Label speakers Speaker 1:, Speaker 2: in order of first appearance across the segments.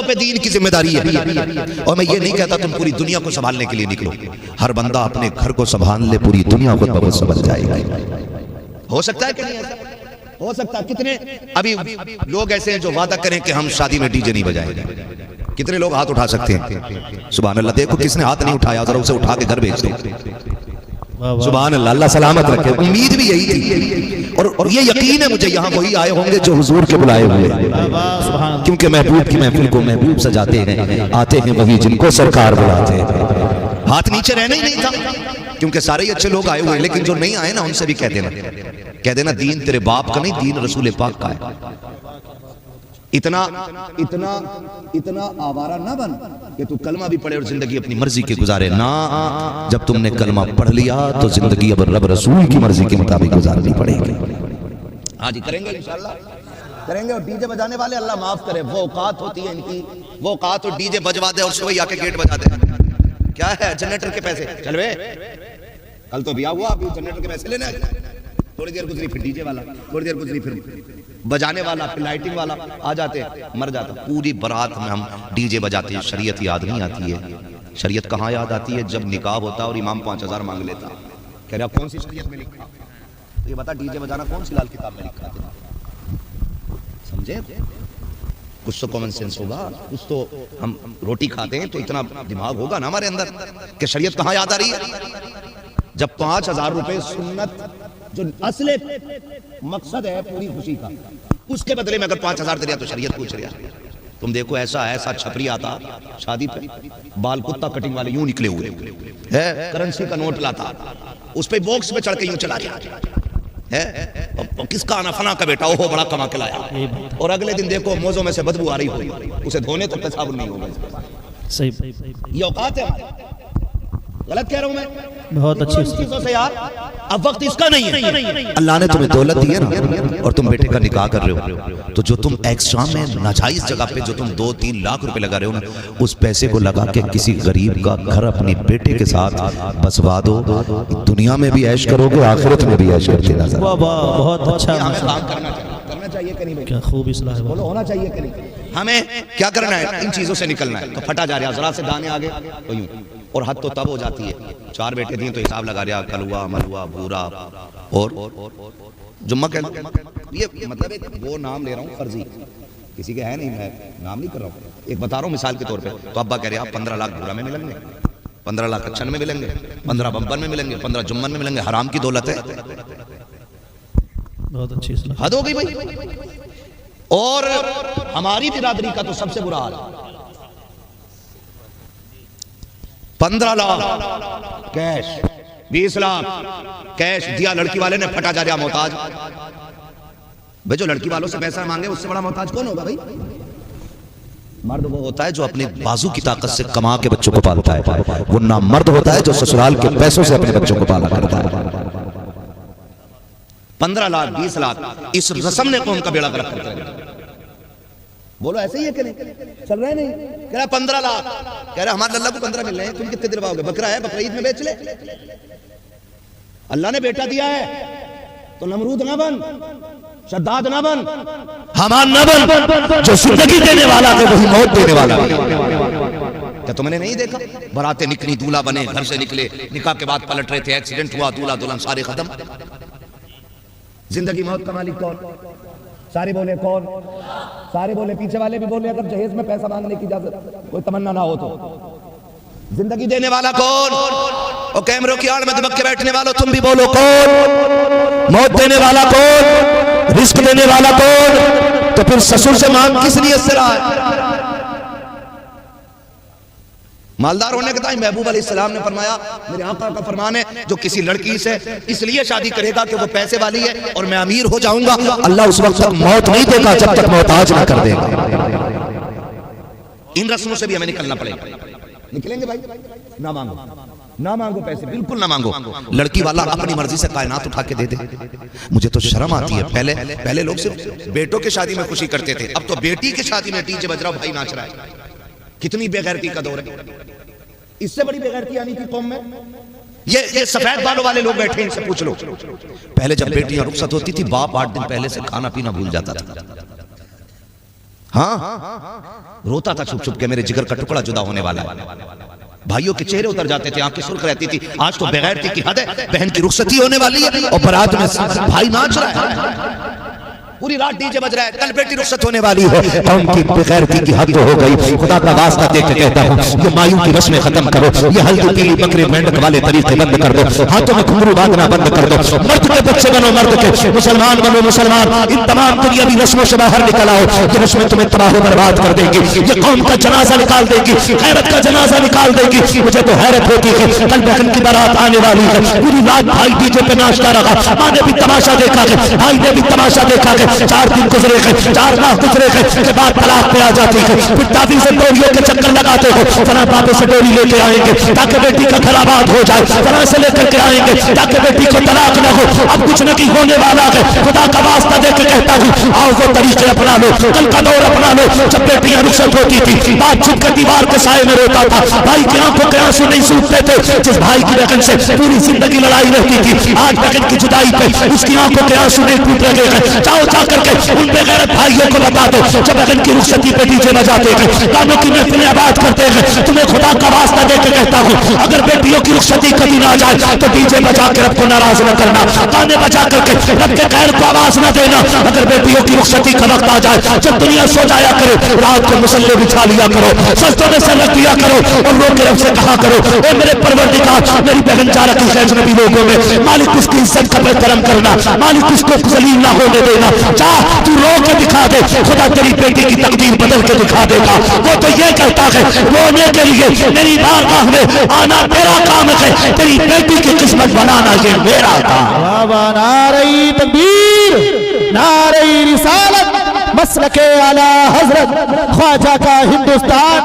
Speaker 1: پہ دین کی ذمہ داری ہے. اور میں یہ نہیں کہتا تم پوری دنیا کو سنبھالنے کے لیے نکلو. ہر بندہ اپنے گھر کو سنبھال لے, پوری دنیا خود بخود سنبھل جائے گی. ہو سکتا ہے کہ نہیں ایسا؟ ہو سکتا ہے. کتنے ابھی لوگ ایسے ہیں جو وعدہ کریں کہ ہم شادی میں ڈی جے نہیں بجائیں گے؟ کتنے لوگ ہاتھ اٹھا سکتے ہیں؟ سبحان اللہ. دیکھو کس نے ہاتھ نہیں اٹھایا, ذرا اسے اٹھا کے گھر بھیج دو. سبحان اللہ, اللہ سلامت رکھے. امید بھی یہی تھی اور یہ یقین ہے مجھے یہاں وہی آئے ہوں گے جو حضور کے بلائے ہوئے, کیونکہ محبوب کی محفل کو محبوب سجاتے ہیں. آتے ہیں وہی جن کو سرکار بلاتے ہیں. ہاتھ نیچے رہنا ہی نہیں تھا, کیونکہ سارے ہی اچھے لوگ آئے ہوئے ہیں, لیکن جو نہیں آئے نا ان سے بھی کہہ دینا دین تیرے باپ کا نہیں, دین رسول پاک کا ہے. اتنا آوارہ نہ بن کہ تو کلمہ بھی پڑھے اور زندگی اپنی مرضی کے گزارے. نہ, جب تم نے کلمہ پڑھ لیا تو زندگی اب رب رسول کی مرضی کے مطابق گزارنی پڑے گی. ہاں جی کریں گے انشاءاللہ کریں گے. اور ڈی جے بجانے والے اللہ معاف کرے, وہ اوقات ہوتی ہے ان کی, وہ اوقات اور ڈی جے بجوا دے اور صبح آ کے گیٹ بجا دے. کیا ہے جنریٹر کے پیسے چل وے, کل تو بیاہ ہوا, ابھی جنریٹر کے پیسے لینے آئے. تھوڑی دیر گزری پھر ڈی جے والا, تھوڑی دیر گزری پھر بجانے والا, پھر لائٹنگ والا آ جاتے, مر جاتا. پوری برات میں ہم ڈی جے بجاتے ہیں. شریعت یاد نہیں آتی ہے. شریعت کہاں یاد آتی ہے؟ جب نکاح ہوتا اور امام 5000 مانگ لیتا. کہہ رہا کون سی شریعت میں لکھا؟ تو یہ بتا ڈی جے بجانا کون سی لال کتاب میں لکھا تھا؟ سمجھے؟ کچھ تو کامن سینس ہوگا, کچھ تو ہم روٹی کھاتے ہیں تو اتنا دماغ ہوگا نا ہمارے اندر کہ شریعت کہاں یاد آ رہی ہے. جب 5000 روپے سنت جو اصل مقصد ہے پوری خوشی کا, اس کے بدلے میں اگر 5000 دیا تو شریعت پوچھ رہا. تم دیکھو ایسا چھپری آتا شادی پہ, بال کتا کٹنگ والے یوں نکلے ہوئے ہے, کرنسی کا نوٹ لاتا, اس پہ باکس پہ چڑھ کے یوں چلا گیا ہے, کس کا آنا فنا کا بیٹا, اوہو بڑا کما کے لایا. اور اگلے دن دیکھو موزوں میں سے بدبو آ رہی ہوئی, اسے دھونے تک تصور نہیں ہوگا. یہ اوقات ہے. غلط کہہ رہا ہوں میں؟ بہت اچھی چیزوں سے یار, اب وقت اس کا نہیں ہے. اللہ نے تمہیں دولت دی ہے نا, اور تم بیٹے کا نکاح کر رہے ہو, تو جو تم ایکسٹرا میں ناجائز جگہ پہ جو تم 2-3 لاکھ روپے لگا رہے ہو نا, اس پیسے کو لگا کے کسی غریب کا گھر اپنے بیٹے کے ساتھ بسوا دو. دنیا میں بھی عیش کرو گے, آخرت میں بھی عیش کرتے نظر. بہت اچھا کرنا چاہیے کہ نہیں؟ کیا خوب اصلاح بولو, ہونا چاہیے کہ نہیں؟ ہمیں کیا کرنا ہے؟ ان چیزوں سے نکلنا ہے. تو پھٹا جا رہا, ذرا سے دانے آگے تو یوں, اور حد تو تب ہو جاتی ہے 4 بیٹے دیے تو حساب لگا رہا, کلوا ملوا بھورا اور جمعہ کہہ لو. یہ مطلب ایک وہ نام لے رہا ہوں فرضی, کسی کے ہے نہیں, میں نام نہیں کر رہا ہوں, ایک بتا رہا ہوں مثال کے طور پہ. تو ابا کہہ رہے آپ 15 لاکھ بھورا میں ملیں گے, 15 لاکھ اچھن میں ملیں گے, 15 بمبر میں ملیں گے, 15 جمعن میں ملیں گے. حرام کی دولت ہے. بہت اچھی حد ہو گئی بھائی. اور ہماری برادری کا تو سب سے برا حال, 15 لاکھ کیش, 20 لاکھ کیش دیا لڑکی والے نے, پھٹا جا رہا محتاج. بھئی جو لڑکی والوں سے پیسہ مانگے اس سے بڑا محتاج کون ہوگا بھائی؟ مرد وہ ہوتا ہے جو اپنے بازو کی طاقت سے کما کے بچوں کو پالتا ہے, وہ نہ مرد ہوتا ہے جو سسرال کے پیسوں سے اپنے بچوں کو پالا کرتا ہے. 15 لاکھ 20 لاکھ اس رسم نے قوم کا بیڑا غرق کر دیا. بولو ایسے ہی ہے کہ نہیں؟ چل رہے نہیں؟ کہہ رہا 15 لاکھ, کہہ رہا ہمارے اللہ کو 15 مل رہے ہیں, تم کتنے دلواؤ گے؟ بکرا ہے, بقرعید میں بیچ لے. اللہ نے بیٹا دیا ہے تو نمرود نہ بن, شداد نہ بن, حامان نہ بن. جو زندگی دینے والا ہے وہی موت دینے والا ہے. کیا تم نے نہیں دیکھا براتیں نکلی, دولہا بنے, گھر سے نکلے, نکاح کے بعد پلٹ رہے تھے, ایکسیڈنٹ ہوا, دولہا دلہن سارے ختم. زندگی موت کا مالک کون؟ سارے بولے کون؟ سارے بولے, پیچھے والے بھی بولے اگر جہیز میں پیسہ مانگنے کی اجازت کوئی تمنا نہ ہو تو. زندگی دینے والا کون؟ اور کیمروں کی آڑ میں دبک کے بیٹھنے والوں تم بھی بولو کون؟ موت دینے والا کون؟ رزق دینے والا کون؟ تو پھر سسر سے مانگ کس نیت سے رہا ہے؟ مالدار ہونے کے ٹائم محبوب علیہ السلام نے فرمایا, میرے آقا کا فرمان ہے, جو کسی لڑکی سے اس لیے شادی کرے گا کہ وہ پیسے والی ہے اور میں امیر ہو جاؤں گا, اللہ اس وقت تک موت نہیں دے گا جب تک محتاج نہ کر دے گا. ان رسموں سے بھی ہمیں نکلنا پڑے گا. نکلیں گے بھائی؟ نہ مانگو, نہ مانگو پیسے, بالکل نہ مانگو. لڑکی والا اپنی مرضی سے کائنات اٹھا کے دے دے. مجھے تو شرم آتی ہے. پہلے لوگ صرف بیٹوں کے شادی میں خوشی کرتے تھے, اب تو بیٹی کے شادی میں ڈی جے بج رہا, بھائی ناچ رہا ہے. کتنی بے غیرتی کا دور ہے. اس سے بڑی بے غیرتی آنی تھی قوم میں. یہ سفید بالوں والے لوگ بیٹھے, ان سے پوچھ لو. پہلے جب بیٹیاں رخصت ہوتی تھی, باپ 8 دن پہلے سے کھانا پینا بھول جاتا تھا. ہاں روتا تھا چھپ چھپ کے، میرے جگر کا ٹکڑا جدا ہونے والا ہے۔ بھائیوں کے چہرے اتر جاتے تھے، آنکھیں سرخ رہتی تھی۔ آج تو بغیرتی کی حد ہے، بہن کی رخصتی ہونے والی ہے اور بارات میں بھائی ناچ رہا ہے، پوری رات ڈی جے بج رہا ہے، کل بیٹی رخصت ہونے والی ہے، قوم کی بغیرتی کی حد ہو گئی۔ خدا کا واسطہ دے کے کہتا ہوں، یہ مایوں کی رسمیں ختم کرو، یہ ہلدی پیلی بکرے مینڈک والے طریقے بند کر دو، ہاتھوں میں گھنگرو باندھنا بند کر دو، مرد کے بچے بنو مرد کے، مسلمان بنو مسلمان، ان تمام دنیاوی رسموں سے باہر نکل آؤ، یہ رسمیں تمہیں تباہ و برباد کر دیں گی، یہ قوم کا جنازہ نکال دے گی، غیرت کا جنازہ نکال دے گی۔ مجھے تو حیرت ہوتی ہے، کل بہن کی بارات آنے والی ہے، پوری رات بھائی ڈی جے پہ ناچتا رہا، ماں نے بھی تماشا دیکھا ہے، بھائی نے بھی تماشا دیکھا ہے، 4 دن گزرے گئے، 4 ماہ گزرے گئے کے بعد طلاق پہ آ جاتی ہے، پھر تعویذ سے ڈوریوں کے چکر لگاتے ہو، فلاں بابے سے ڈوری لے کے آئیں گے تاکہ بیٹی کا گھر آباد ہو جائے، فلاں سے لے کر کے آئیں گے تاکہ بیٹی کو طلاق نہ ہو۔ اب کچھ نہیں ہونے والا ہے، خدا کا واسطہ دے کے کہتا ہوں، آؤ وہ طریقے اپنا لو، کل کا دور اپنا لو۔ جب بیٹیاں رخصت ہوتی تھی، بات چھپ کر دیوار کے سائے میں روتا تھا، بھائی کی آنکھوں کے آنسو نہیں سوکھتے تھے، جس بھائی کی بہن سے پوری زندگی لڑائی رہتی تھی، آج بہن کی جدائی پہ اس کی آنکھوں کے آنسو نہیں ٹوٹ رہے ہیں۔ جاؤ جا کر کے ان بے غیرت بھائیوں کو بتا دو، جب بہن کی رخصتی پہ ڈی جے بجاتے ہیں، گانوں کی محفلیں آباد کرتے ہیں، تمہیں خدا کا واسطہ دے کے کہتا ہوں، اگر بیٹیوں کی رخصتی کبھی نہ آ جائے تو ڈی جے بجا کے رب کو ناراض نہ کرنا، گانے بجا کر کے رب کے غیر کو آواز نہ دینا۔ اگر بیٹیوں کی رخصتی کا وقت آ جائے، جب دنیا سو جایا کرے، رات کو مصلے بچھا لیا کرو، سجدوں میں سر رکھ دیا کرو اور رو کے رب سے کہا کرو، اے میرے پروردگار، میری بہن جا رکھی ہے اجنبی لوگوں میں، مالک اس کی عزت کا کرم کرنا، مالک اس کو ذلیل نہ ہونے دینا، جا تو رو کے دکھا دے، خدا تیری بیٹی کی تقدیر بدل کے دکھا دے گا۔ وہ تو یہ کہتا ہے، رونے کے لیے میری بارگاہ میں آنا تیرا کام ہے، تیری بیٹی کی قسمت بنانا یہ میرا کام ہے۔
Speaker 2: نعرہ تکبیر، نعرہ رسالت، مسلک اعلی حضرت خواجہ کا ہندوستان،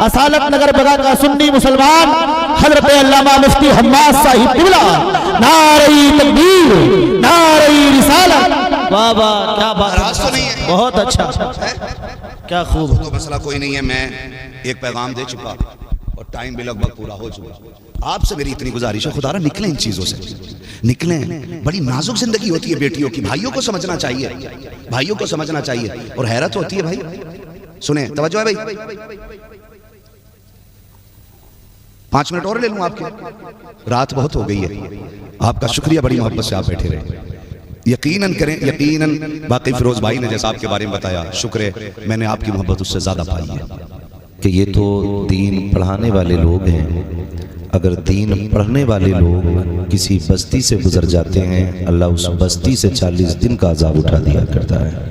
Speaker 2: اصالت نگر بگا کا سنی مسلمان حضرت علامہ مفتی حماد صاحب قبلہ، نعرہ تکبیر، نعرہ رسالت۔ واہ واہ، کیا بات ہے، بہت اچھا، کیا خوب۔
Speaker 1: تو مسئلہ کوئی نہیں ہے، میں ایک پیغام دے چکا اور ٹائم بھی لگ بھگ پورا ہو چکا۔ آپ سے میری اتنی گزارش ہے، خدا را نکلیں ان چیزوں سے، نکلیں۔ بڑی نازک زندگی ہوتی ہے بیٹیوں کی، بھائیوں کو سمجھنا چاہیے، بھائیوں کو سمجھنا چاہیے۔ اور حیرت ہوتی ہے بھائی، سنیں، توجہ ہے بھائی، 5 منٹ اور لے لوں آپ کے، رات بہت ہو گئی ہے، آپ کا شکریہ، بڑی محبت سے آپ بیٹھے رہے۔ یقیناً کریں، یقیناً، باقی فیروز بھائی نے جیسا آپ کے بارے میں بتایا، شکر ہے، میں نے آپ کی محبت اس سے زیادہ پائی ہے کہ یہ تو دین پڑھانے والے لوگ ہیں۔ اگر دین پڑھنے والے لوگ کسی بستی سے گزر جاتے ہیں، اللہ اس بستی سے 40 دن کا عذاب اٹھا دیا کرتا ہے۔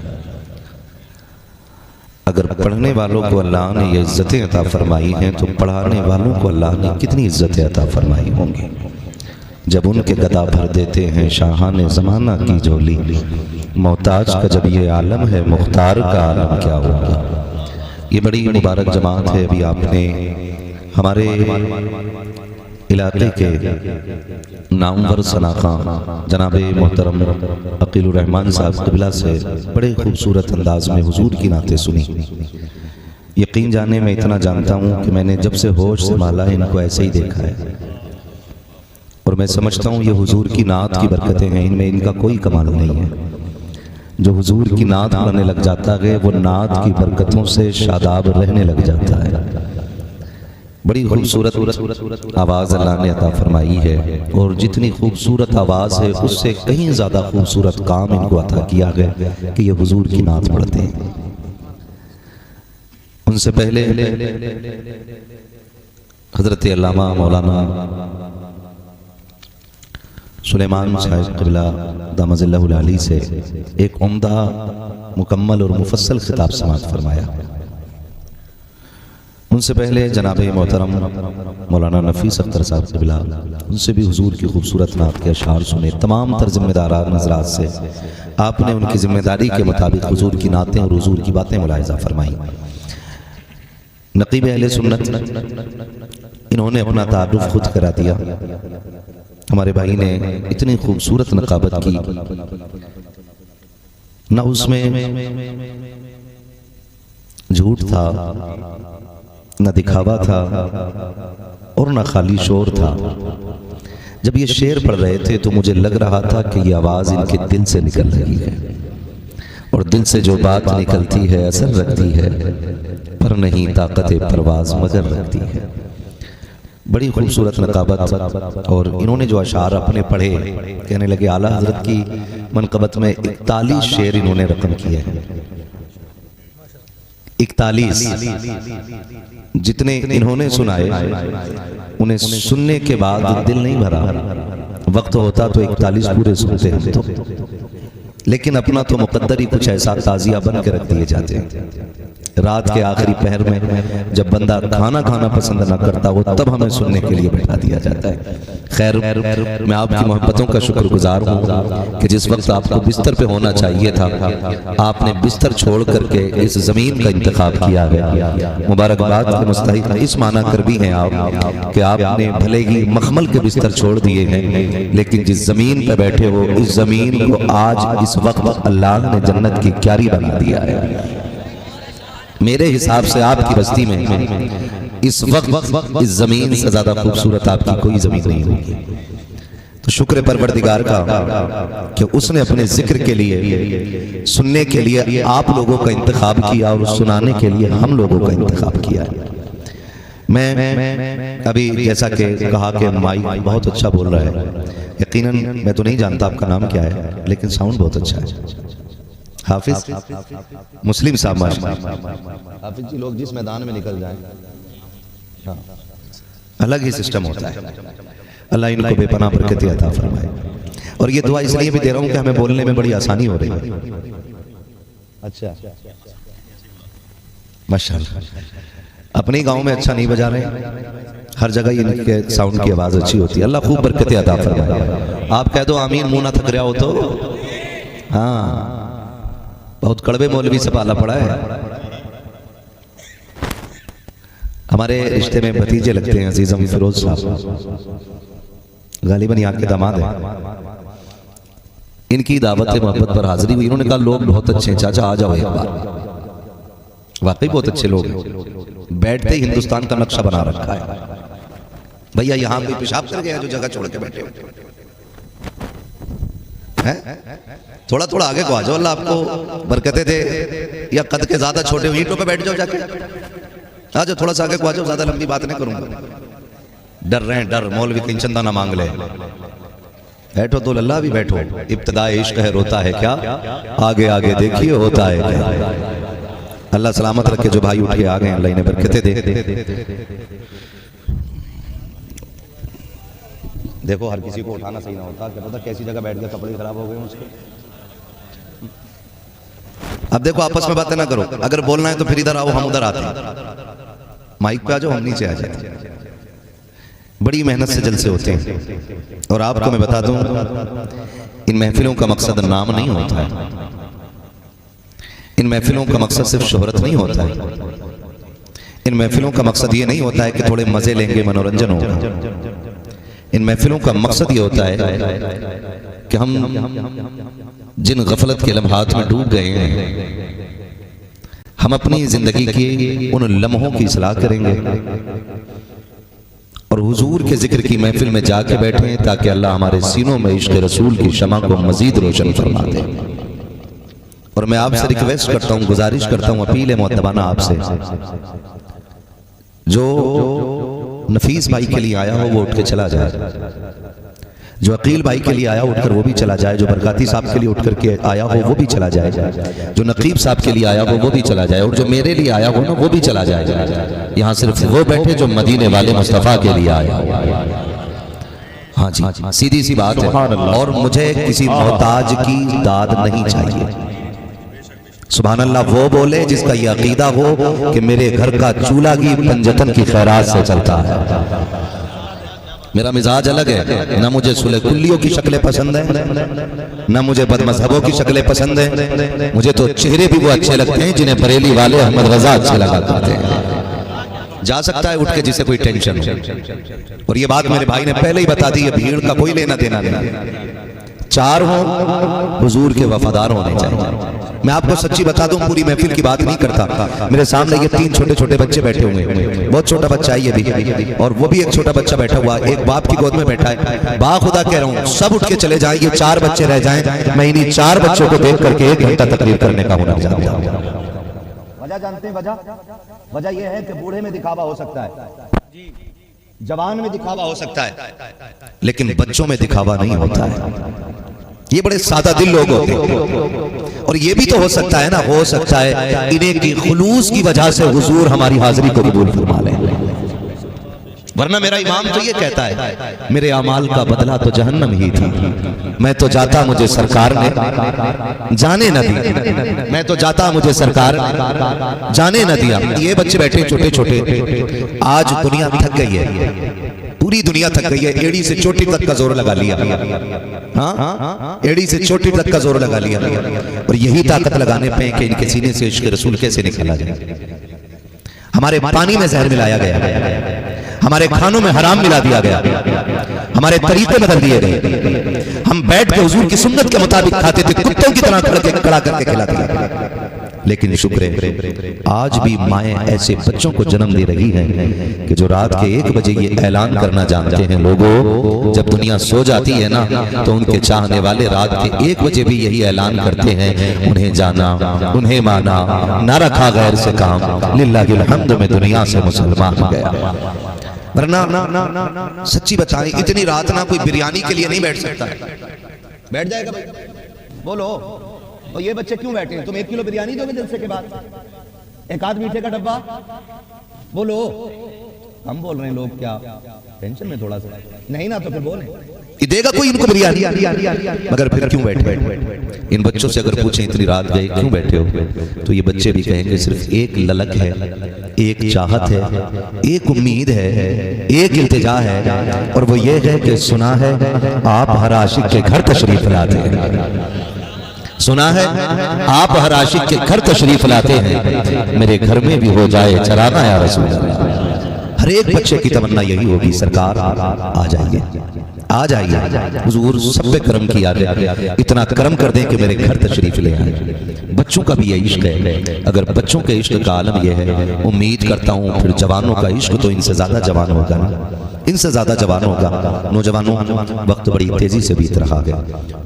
Speaker 1: اگر پڑھنے والوں کو اللہ نے یہ عزتیں عطا فرمائی ہیں تو پڑھانے والوں کو اللہ نے کتنی عزتیں عطا فرمائی ہوں گی۔ جب ان کے گدا بھر دیتے ہیں شاہان زمانہ کی جھولی، محتاج کا جب یہ عالم ہے، مختار کا عالم کیا ہوگا۔ یہ بڑی مبارک جماعت ہے۔ ابھی آپ نے ہمارے علاقے کے نامور ثناخواں جناب محترم عقیل الرحمن صاحب قبلہ سے بڑے خوبصورت انداز میں حضور کی نعتیں سنی۔ یقین جانے میں اتنا جانتا ہوں کہ میں نے جب سے ہوش سنبھالا ان کو ایسے ہی دیکھا ہے، اور میں سمجھتا ہوں یہ حضور کی نعت کی برکتیں ہیں، ان میں ان کا کوئی کمال نہیں ہے۔ جو حضور کی نعت پڑھنے لگ جاتا ہے وہ نعت کی برکتوں سے شاداب رہنے لگ جاتا ہے۔ بڑی خوبصورت آواز اللہ نے عطا فرمائی ہے، اور جتنی خوبصورت آواز ہے اس سے کہیں زیادہ خوبصورت کام ان کو عطا کیا گیا کہ یہ حضور کی نعت پڑھتے ہیں۔ ان سے پہلے حضرت علامہ مولانا سلیمان صاحب قبلہ دامت اللہ العالی سے ایک عمدہ مکمل اور مفصل خطاب سماعت فرمایا۔ ان سے پہلے جناب محترم مولانا نفیس اختر صاحب قبلہ، ان سے بھی حضور کی خوبصورت نعت کے اشعار سنے۔ تمام تر ذمہ داران حضرات سے آپ نے ان کی ذمہ داری کے مطابق حضور کی نعتیں اور حضور کی باتیں ملاحظہ فرمائی۔ نقیب اہل سنت انہوں نے اپنا تعارف خود کرا دیا۔ ہمارے بھائی نے اتنی خوبصورت نقابت کی، نہ اس میں جھوٹ تھا، نہ دکھاوا تھا، اور نہ خالی شور تھا۔ جب یہ شعر پڑھ رہے تھے تو مجھے لگ رہا تھا کہ یہ آواز ان کے دل سے نکل رہی ہے، اور دل سے جو بات نکلتی ہے اثر رکھتی ہے، پر نہیں طاقت پرواز مگر رکھتی ہے۔ بڑی خوبصورت نقابت، اور انہوں نے جو اشعار اپنے پڑھے، کہنے لگے اعلیٰ حضرت کی منقبت میں 41 شعر انہوں نے رقم کیے ہیں۔ 41 جتنے انہوں نے سنائے، انہیں سننے کے بعد دل نہیں بھرا، وقت ہوتا تو 41 پورے سنتے ہیں تو، لیکن اپنا تو مقدر ہی کچھ ایسا تازیہ بن کے رکھ دیے جاتے ہیں۔ رات کے آخری پہر میں جب بندہ کھانا کھانا پسند نہ کرتا ہو، تب ہمیں سننے کے لیے بٹھا دیا جاتا ہے۔ خیر، میں آپ کی محبتوں کا شکر گزار ہوں کہ جس وقت آپ کو بستر پہ ہونا چاہیے تھا، آپ نے بستر چھوڑ کر کے اس زمین کا انتخاب کیا ہے۔ مبارکباد کے مستحق اس معنی کر بھی ہیں آپ کہ آپ نے بھلے ہی مخمل کے بستر چھوڑ دیے ہیں، لیکن جس زمین پہ بیٹھے ہو، اس زمین کو آج اس وقت اللہ نے جنت کی کیاری بنا دیا ہے۔ میرے حساب سے آپ کی بستی میں اس وقت اس زمین سے زیادہ خوبصورت آپ کی کوئی زمین نہیں ہوگی۔ تو شکر پروردگار کا کہ اس نے اپنے ذکر کے لیے، سننے کے لیے آپ لوگوں کا انتخاب کیا، اور سنانے کے لیے ہم لوگوں کا انتخاب کیا۔ میں ابھی جیسا کہ کہا کہ مائک بہت اچھا بول رہا ہے، یقیناً میں تو نہیں جانتا آپ کا نام کیا ہے، لیکن ساؤنڈ بہت اچھا ہے۔ حافظ مسلم صاحب ماشاءاللہ۔ حافظ جی، لوگ جس میدان میں نکل جائیں، الگ ہی سسٹم ہوتا ہے۔ اللہ ان کو بے پناہ برکت عطا فرمائے۔ اور یہ دعا اس لیے بھی دے رہا ہوں کہ ہمیں بولنے میں بڑی آسانی ہو رہی ہے۔ اچھا ماشاءاللہ، اپنے گاؤں میں اچھا نہیں بجا رہے، ہر جگہ ان کے ساؤنڈ کی آواز اچھی ہوتی ہے۔ اللہ خوب برکت عطا فرمائے۔ آپ کہہ دو آمین، منہ نہ تھک رہا ہو تو۔ ہاں، بہت کڑوے مولوی سے پالا پڑا ہے۔ ہمارے رشتے میں بھتیجے لگتے ہیں عزیزم فیروز صاحب، غالباً یہاں کے داماد ہیں۔ ان کی دعوت محبت پر حاضری ہوئی، انہوں نے کہا لوگ بہت اچھے ہیں چاچا، آ جاؤ ایک بار۔ واقعی بہت اچھے لوگ ہیں، بیٹھتے ہی ہندوستان کا نقشہ بنا رکھا ہے۔ بھیا یہاں کوئی پیشاب کر گیا جو جگہ چھوڑ کے بیٹھے ہوتے تھوڑا تھوڑا آگے کو آ جاؤ، اللہ آپ کو برکتیں دے، یا قد کے زیادہ چھوٹے ہوئے اینٹوں پہ بیٹھ جاؤ جا کے، آ جاؤ تھوڑا سا آگے کو آ جاؤ، زیادہ لمبی بات نہیں کروں گا۔ ڈر رہے ہیں، ڈر مولوی کہیں چندہ نہ مانگ لے۔ بیٹھو تو اللہ بھی بیٹھو، ابتدائے عشق ہے روتا ہے کیا، آگے آگے دیکھیے ہوتا ہے کیا۔ اللہ سلامت رکھے، جو بھائی اٹھ کے آ گئے اللہ انہیں برکتیں دے۔ دیکھو ہر کسی کو اٹھانا صحیح نہ ہوتا، کیا پتہ کیسی جگہ بیٹھ گیا، کپڑے خراب ہو گئے اس کے۔ اب دیکھو آپس میں باتیں نہ کرو، اگر بولنا ہے تو پھر ادھر آؤ، ہم ادھر آتے ہیں۔ مائک پہ آ جاؤ، ہم نیچے آ جاتے ہیں۔ بڑی محنت سے جلسے ہوتے ہیں، اور آپ کو میں بتا دوں ان محفلوں کا مقصد نام نہیں ہوتا ہے، ان محفلوں کا مقصد صرف شہرت نہیں ہوتا ہے، ان محفلوں کا مقصد یہ نہیں ہوتا ہے کہ تھوڑے مزے لیں گے، منورنجن ہوگا۔ ان محفلوں کا مقصد یہ ہوتا ہے کہ ہم جن غفلت کے لمحات میں ڈوب گئے ہیں، ہم اپنی زندگی کی ان لمحوں کی اصلاح کریں گے، اور حضور کے ذکر کی محفل میں جا کے بیٹھیں تاکہ اللہ ہمارے سینوں میں عشق رسول کی شمع کو مزید روشن فرما دے۔ اور میں آپ سے ریکویسٹ کرتا ہوں، گزارش کرتا ہوں، اپیل ہے مؤدبانہ آپ سے، جو نفیس بھائی کے لیے آیا ہو وہ اٹھ کے چلا جائے، جو عقیل بھائی کے لیے آیا اٹھ کر وہ بھی چلا جائے، جو برکاتی صاحب کے لیے اٹھ کر کے آیا ہو وہ بھی چلا جائے، جو نقیب صاحب کے لیے آیا ہو وہ بھی چلا جائے، اور جو میرے لیے آیا ہو نا وہ بھی چلا جائے۔ یہاں صرف وہ بیٹھے جو مدینے والے مصطفیٰ کے لیے آیا ہو۔ ہاں جی، سیدھی سی بات ہے، اور مجھے کسی محتاج کی داد نہیں چاہیے۔ سبحان اللہ وہ بولے جس کا یہ عقیدہ ہو کہ میرے گھر کا چولہا کی پنجتن کی خیرات سے چلتا ہے۔ میرا مزاج الگ ہے، نہ مجھے صلح کلیوں کی شکلیں پسند ہیں، نہ مجھے بد مذہبوں کی شکلیں پسند ہیں، مجھے تو چہرے بھی وہ اچھے لگتے ہیں جنہیں بریلی والے احمد رضا اچھے لگا کرتے ہیں۔ جا سکتا ہے اٹھ کے جسے کوئی ٹینشن ہو، اور یہ بات میرے بھائی نے پہلے ہی بتا دی ہے، بھیڑ کا کوئی لینا دینا نہیں، چار ہوں حضور کے وفادار ہونے چاہیے۔ میں آپ کو سچی بتا دوں، پوری محفل کی بات نہیں کرتا، میرے سامنے یہ 3 چھوٹے چھوٹے بچے بیٹھے ہوئے ہیں، بہت چھوٹا بچہ ہے یہ بھی، اور وہ بھی ایک چھوٹا بچہ بیٹھا ہوا ہے، ایک باپ کی گود میں بیٹھا ہے، با خدا کہہ رہا ہوں سب اٹھ کے چلے جائیں، یہ 4 بچے رہ جائیں، میں انہی 4 بچوں کو دیکھ کر کے 1 گھنٹہ تقریر کرنے کا ہنر جانتا ہوں۔
Speaker 3: وجہ جانتے ہیں؟ وجہ یہ ہے کہ بوڑھے میں دکھاوا ہو سکتا ہے، جوان میں دکھاوا ہو سکتا ہے،
Speaker 1: لیکن بچوں میں دکھاوا نہیں ہوتا ہے۔ یہ بڑے سادہ دل لوگ ہوتے ہیں، اور یہ بھی تو ہو سکتا ہے نا، ہو سکتا ہے انہیں کی خلوص کی وجہ سے حضور ہماری حاضری کو قبول فرما لیں، ورنہ میرا امام تو یہ کہتا ہے میرے اعمال کا بدلہ تو جہنم ہی تھی، میں تو جاتا مجھے سرکار نے جانے نہ دیا، میں تو جاتا مجھے سرکار جانے نہ دیا۔ یہ بچے بیٹھے چھوٹے چھوٹے، آج دنیا تھک گئی ہے، پوری دنیا تھک گئی ہے، ایڑی سے چوٹی تک کا زور لگا لیا، ہاں ایڑی سے چوٹی تک کا زور لگا لیا، اور یہی طاقت لگانے پہ کہ ان کے سینے سے عشق رسول کیسے نکالا جائے۔ ہمارے پانی میں زہر ملایا گیا، ہمارے کھانوں میں حرام ملا دیا گیا، ہمارے طریقے بدل دیے گئے، ہم بیٹھ کے حضور کی سنت کے مطابق کھاتے تھے، کتوں کی طرح کھڑا کر کے کھلاتے تھے، لیکن شکر ہے آج بھی مائیں ایسے بچوں کو جنم دے رہی ہیں کہ جو رات کے 1 بجے یہ اعلان کرنا جانتے ہیں، لوگوں جب دنیا سو جاتی ہے نا تو ان کے چاہنے والے رات کے 1 بجے بھی یہی اعلان کرتے ہیں، انہیں جانا انہیں مانا، نہ رکھا غیر سے کام، للہ الحمد میں دنیا سے مسلمان ہو گیا۔ ورنہ سچی بتائیں اتنی رات نہ کوئی بریانی کے لیے نہیں بیٹھ سکتا ہے،
Speaker 3: بیٹھ جائے گا بھائی، بولو اور یہ بچے کیوں بیٹھے ہیں؟ تم 1 کلو بریانی دو گے جلسے کے بعد، 1 آدھ میٹھے کا ڈبہ، بولو۔ ہم بول رہے ہیں، لوگ کیا ٹینشن میں تھوڑا سا نہیں نا، تو پھر بولیں
Speaker 1: دے گا کوئی ان کو بریانی، مگر پھر کیوں بیٹھے؟ ان بچوں سے اگر پوچھیں اتنی رات گئے کیوں بیٹھے ہو، تو یہ بچے بھی کہیں گے صرف ایک للک ہے، ایک چاہت ہے، ایک امید ہے، ایک التجا ہے، اور وہ یہ ہے کہ سنا ہے آپ ہر عاشق کے گھر تشریف لاتے ہیں، سنا ہے آپ ہر عاشق کے گھر تشریف لاتے ہیں، میرے گھر میں بھی ہو جائے چرانا یا رسول اللہ۔ ہر ایک بچے کی تمنا یہی ہوگی، سرکار آ جائیے آ جائیے، حضور سب پہ کرم کیا ہے، اتنا کرم کر دیں کہ میرے گھر تشریف لے آئیں۔ بچوں کا بھی یہ عشق ہے، اگر بچوں کے عشق کا عالم یہ ہے، امید کرتا ہوں پھر جوانوں کا عشق تو ان سے زیادہ جوان ہوگا نا، ان سے زیادہ جوان ہوگا۔ نوجوانوں وقت بڑی تیزی سے بیت رہا ہے،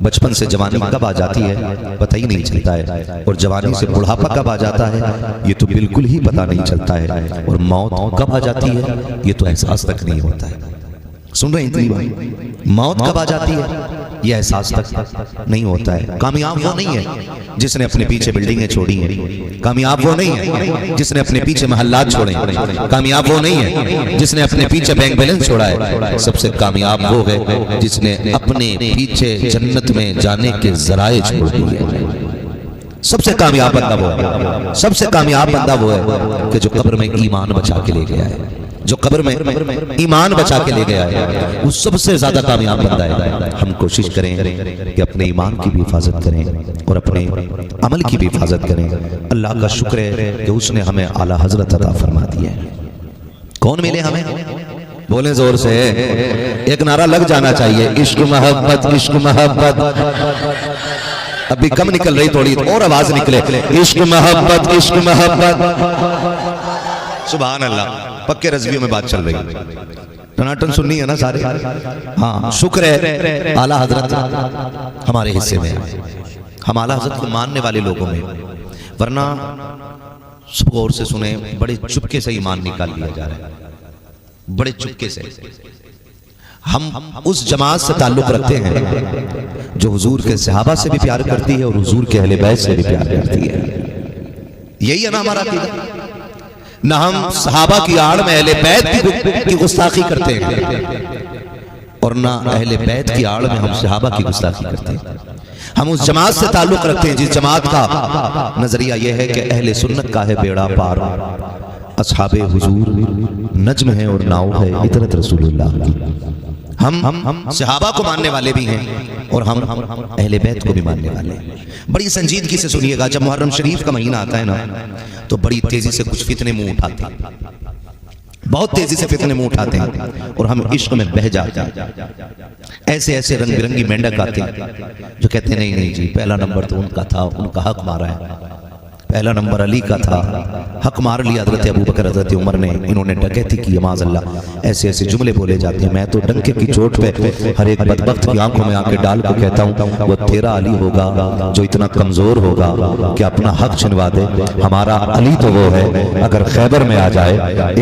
Speaker 1: بچپن سے جوانی کب آ جاتی ہے پتہ ہی نہیں چلتا ہے، اور جوانی سے بڑھاپا کب آ جاتا ہے یہ تو بالکل ہی پتہ نہیں چلتا ہے، اور موت کب آ جاتی ہے یہ تو احساس تک نہیں ہوتا ہے۔ سن رہے ہیں، موت کب آ جاتی ہے یہ احساس تک نہیں ہوتا ہے۔ کامیاب وہ نہیں ہے جس نے اپنے پیچھے بلڈنگیں چھوڑی ہیں، کامیاب وہ نہیں ہے جس نے اپنے پیچھے محلات چھوڑے ہیں، کامیاب وہ نہیں ہے جس نے اپنے پیچھے بینک بیلنس چھوڑا ہے، سب سے کامیاب وہ ہے جس نے اپنے پیچھے جنت میں جانے کے ذرائع چھوڑ دیے۔ سب سے کامیاب بندہ وہ ہے، سب سے کامیاب بندہ وہ ہے کہ جو قبر میں ایمان بچا کے لے گیا ہے، جو قبر میں ایمان بچا کے لے گیا ہے، وہ سب سے زیادہ کامیاب بندہ ہے۔ ہم کوشش کریں کہ اپنے ایمان کی بھی حفاظت کریں اور اپنے عمل کی بھی حفاظت کریں۔ اللہ کا شکر ہے کہ اس نے ہمیں اعلیٰ حضرت عطا فرما دی ہے۔ کون ملے ہمیں؟ بولیں زور سے، ایک نعرہ لگ جانا چاہیے، عشق محبت عشق محبت۔ ابھی کم نکل رہی، تھوڑی اور آواز نکلے، عشق محبت عشق محبت۔ سبحان اللہ، پکے رضویوں میں بات چل رہی ہے، ٹناٹن سننی ہے نا سارے؟ ہاں شکر ہے اعلیٰ حضرت ہمارے حصے میں، ہم اعلیٰ حضرت کو ماننے والے لوگوں میں، ورنہ سب غور سے سنیں، بڑے چپکے سے ایمان نکال لیا جا رہا ہے، بڑے چپکے سے۔ ہم اس جماعت سے تعلق رکھتے ہیں جو حضور کے صحابہ سے بھی پیار کرتی ہے اور حضور کے اہل بیت سے بھی پیار کرتی ہے، یہی ہے نا ہمارا عقیدہ۔ نہ ہم صحابہ کی آڑ میں اہل بیت کی گستاخی کرتے ہیں، اور نہ اہل بیت کی آڑ میں ہم صحابہ کی گستاخی کرتے ہیں۔ ہم اس جماعت سے تعلق رکھتے ہیں جس جماعت کا نظریہ یہ ہے کہ اہل سنت کا ہے بیڑا پار، اصحاب حضور نجم ہے اور ناؤ ہے اطرت رسول اللہ کی۔ ہم صحابہ کو ماننے والے بھی ہیں اور ہم اہل بیت کو بھی ماننے والے ہیں۔ بڑی سنجیدگی سے سنیے گا، جب محرم شریف کا مہینہ آتا ہے نا تو بڑی تیزی سے کچھ فتنے منہ اٹھاتے ہیں، بہت تیزی سے فتنے منہ اٹھاتے ہیں اور ہم عشق میں بہہ جاتے ہیں. ایسے ایسے رنگ برنگی مینڈک آتے ہیں جو کہتے ہیں نہیں جی پہلا نمبر تو ان کا تھا, ان کا حق مارا ہے, پہلا نمبر علی کا تھا, حق مار لیا حضرت ابوبکر حضرت عمر نے, انہوں نے ڈکیتی کی معاذ اللہ. ایسے ایسے جملے بولے جاتے ہیں. میں تو ڈنکے کی چوٹ پہ ہر ایک بدبخت کی آنکھوں میں آنکھیں ڈال کے کہتا ہوں وہ تیرا علی ہوگا جو اتنا کمزور ہوگا کہ اپنا حق چھنوا دے. ہمارا علی تو وہ ہے اگر خیبر میں آ جائے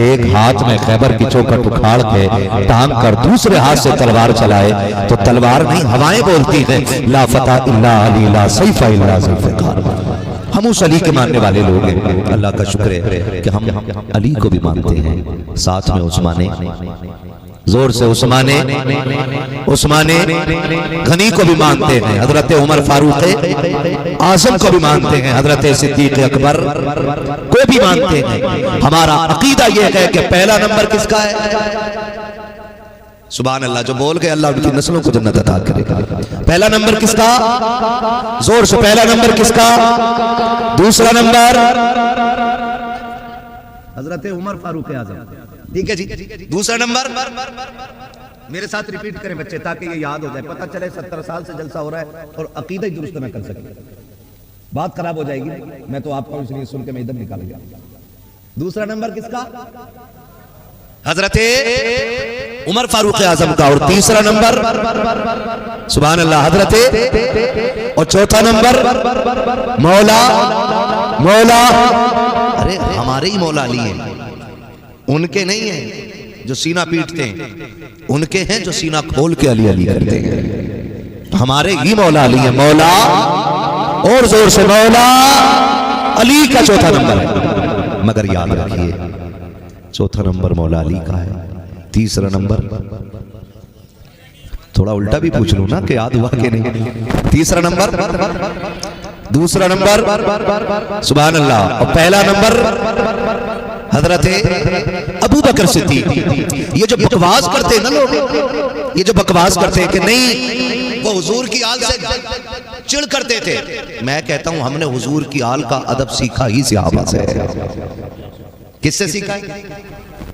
Speaker 1: ایک ہاتھ میں خیبر کی چوکھٹ اکھاڑ کے ٹانگ کر دوسرے ہاتھ سے تلوار چلائے تو تلوار نہیں ہوائیں بولتی ہیں لا فتح الا علی لا سیف الا ذوالفقار. ہم اس علی کے ماننے والے لوگ ہیں. اللہ کا شکر ہے کہ ہم علی کو بھی مانتے ہیں, ساتھ میں عثمان, زور سے عثمان غنی کو بھی مانتے ہیں, حضرت عمر فاروق اعظم کو بھی مانتے ہیں, حضرت صدیق اکبر کو بھی مانتے ہیں. ہمارا عقیدہ یہ ہے کہ پہلا نمبر کس کا ہے؟ سبحان اللہ, جو بول گئے اللہ ان کی نسلوں کو جنت عطا کرے گا. پہلا نمبر کس کا؟ زور سے پہلا نمبر کس کا؟ دوسرا نمبر
Speaker 3: حضرت عمر فاروق اعظم.
Speaker 1: ٹھیک ہے جی. دوسرا نمبر
Speaker 3: میرے ساتھ ریپیٹ کریں بچے تاکہ یہ یاد ہو جائے, پتہ چلے 70 سال سے جلسہ ہو رہا ہے اور عقیدہ ہی درست نہ کر سکے, بات خراب ہو جائے گی. میں تو آپ کو اس لیے سن کے میں ادھر نکال گیا. دوسرا نمبر کس کا؟
Speaker 1: حضرت عمر فاروق اعظم کا. اور تیسرا نمبر سبحان اللہ حضرت, اور چوتھا نمبر مولا. ارے ہمارے ہی مولا علی ہیں, ان کے نہیں ہیں جو سینہ پیٹتے ہیں, ان کے ہیں جو سینہ کھول کے علی علی کرتے ہیں. ہمارے ہی مولا علی ہیں. مولا اور زور سے مولا علی کا چوتھا نمبر ہے. مگر یاد رکھیے چوتھا نمبر مولا علی کا ہے, تیسرا نمبر تھوڑا الٹا بھی پوچھ لوں نا کہ یاد ہوا کہ نہیں. تیسرا نمبر, دوسرا نمبر سبحان اللہ, اور پہلا نمبر حضرت ابوبکر صدیق. یہ جو بکواس کرتے ہیں نا لوگ, یہ جو بکواس کرتے ہیں کہ نہیں وہ حضور کی آل سے چڑ کرتے تھے, میں کہتا ہوں ہم نے حضور کی آل کا ادب سیکھا ہی صحابہ سے. کس سے سیکھا ہے؟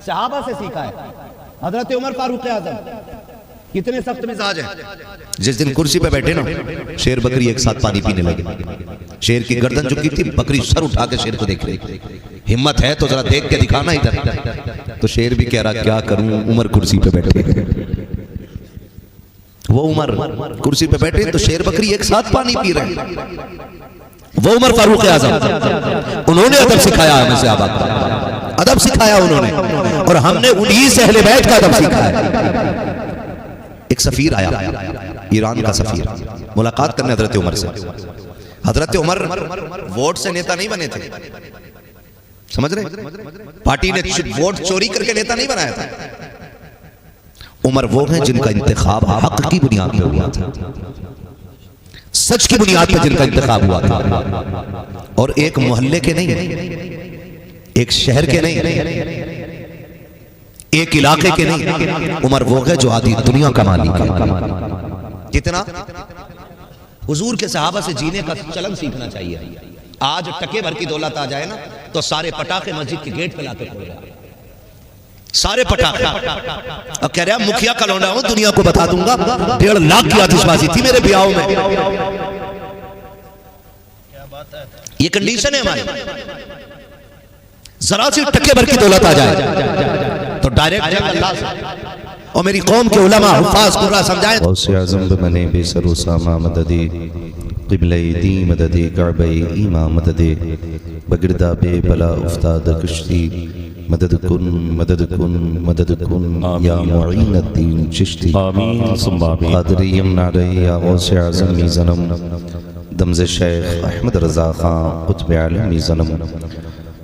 Speaker 3: صحابہ سے سیکھا ہے. حضرت عمر فاروق اعظم کتنے سخت مزاج ہیں.
Speaker 1: جس دن کرسی پہ بیٹھے نا شیر بکری ایک ساتھ پانی پینے لگے. شیر کی گردن جھکی تھی, بکری سر اٹھا کے شیر کو دیکھ رہی. ہمت ہے تو ذرا دیکھ کے دکھانا ادھر. تو شیر بھی کہہ رہا کیا کروں, عمر کرسی پہ بیٹھے. وہ عمر کرسی پہ بیٹھے تو شیر بکری ایک ساتھ پانی پی رہے. وہ عمر فاروق اعظم, انہوں نے ادب سکھایا ہمیں صحابہ کا, ادب سکھایا انہوں نے, اور ہم نے انہی سے اہل بیت کا ادب سکھایا. ایک سفیر آیا, ایران کا سفیر, ملاقات کرنے حضرت عمر سے. حضرت عمر ووٹ سے نیتا نہیں بنے تھے, سمجھ رہے, پارٹی نے ووٹ چوری کر کے نیتا نہیں بنایا تھا. عمر وہ ہیں جن کا انتخاب حق کی بنیاد پہ ہوا تھا, سچ کی بنیاد پہ جن کا انتخاب ہوا تھا, اور ایک محلے کے نہیں, ایک شہر کے نہیں, ایک علاقے کے نہیں. عمر وہ ہے جو آدھی دنیا کا مالک ہے. کتنا
Speaker 3: حضور کے صحابہ سے جینے کا چلن سیکھنا چاہیے. آج ٹکے بھر کی دولت آ جائے نا تو سارے پٹاخے مسجد کے گیٹ پہ لا کے کھول رہا,
Speaker 1: سارے پٹاخے. اب کہہ رہا مکھیا کا لونڈا ہوں, دنیا کو بتا دوں گا 1.5 لاکھ کی آتش بازی تھی میرے بیاہوں میں. یہ کنڈیشن ہے ہماری. ذرا سی ٹکے بھر کی دولت آ جائے تو ڈائریکٹ اللہ سے. اور میری قوم کے علماء حفاظ قرآن سمجھائیں.
Speaker 4: غوث اعظم بمنے بے سر و ساما مددی, قبلہ دی مددی, کعبہ ایما مددی, بگردہ بے بلا افتاد کشتی, مدد کن مدد کن مدد کن یا معین الدین چشتی.
Speaker 5: آمین ثم آمین.
Speaker 4: قادری یمن علیہ یا غوث اعظم می زنم, دمز شیخ احمد رضا خان قطب عالمی زنم,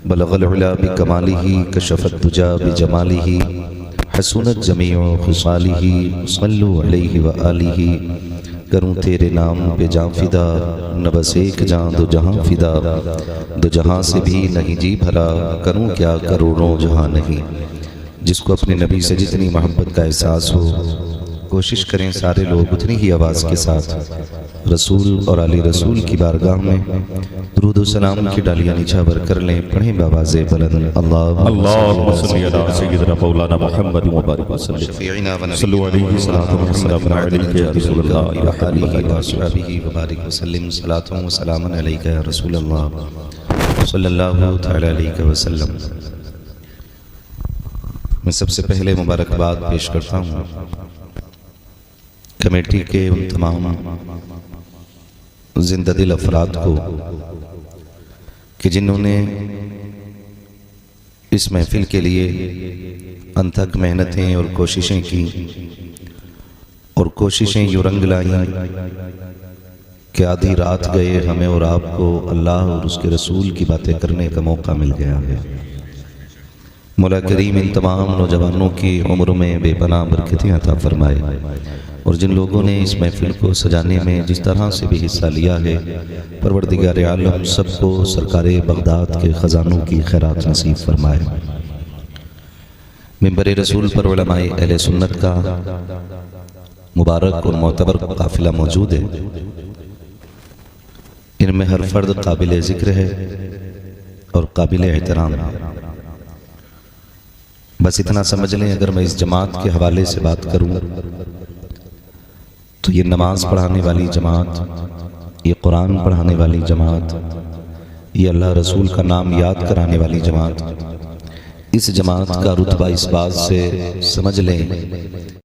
Speaker 4: بلغ العلا بکمالہ کشف الدجا بجمالہ, حسنت جمیع خصالہ, صلو علیہ وآلہ. کروں تیرے نام پہ جان فدا, نہ بس ایک جان دو جہاں فدا, دو جہاں سے بھی نہیں جی بھرا, کروں کیا کروڑوں جہاں نہیں. جس کو اپنے نبی سے جتنی محبت کا احساس ہو کوشش کریں سارے لوگ اتنی ہی آواز کے ساتھ رسول اور علی رسول کی بارگاہ میں درود و سلام کی ڈالیاں نچھاور کر لیں. پڑھیں بآواز بلند
Speaker 5: اللهم صل على سيدنا مولانا محمد وبارك وسلم.
Speaker 4: شفیعنا و
Speaker 5: صلوا عليه صلاة وسلام عليك يا رسول الله
Speaker 4: و آلہ و صحبہ وبارک وسلم. صلاة و سلام علیک یا رسول اللہ صلی اللہ تعالی علیہ وسلم. میں سب سے پہلے مبارکباد پیش کرتا ہوں کمیٹی کے ان تمام زندہ دل افراد کو کہ جنہوں نے اس محفل کے لیے انتھک محنتیں اور کوششیں کی اور کوششیں یوں رنگ لائیں کہ آدھی رات گئے ہمیں اور آپ کو اللہ اور اس کے رسول کی باتیں کرنے کا موقع مل گیا ہے. مولا کریم ان تمام نوجوانوں کی عمر میں بے پناہ برکتیں عطا فرمائے اور جن لوگوں نے اس محفل کو سجانے میں جس طرح سے بھی حصہ لیا ہے پروردگار عالم سب کو سرکار بغداد کے خزانوں کی خیرات نصیب فرمائے. منبر رسول پر علماء اہل سنت کا مبارک اور معتبر قافلہ موجود ہے. ان میں ہر فرد قابل ذکر ہے اور قابل احترام ہے. بس اتنا سمجھ لیں اگر میں اس جماعت کے حوالے سے بات کروں تو یہ نماز پڑھانے والی جماعت، یہ قرآن پڑھانے والی جماعت، یہ اللہ رسول کا نام یاد کرانے والی جماعت، اس جماعت کا رتبہ اس بات سے سمجھ لیں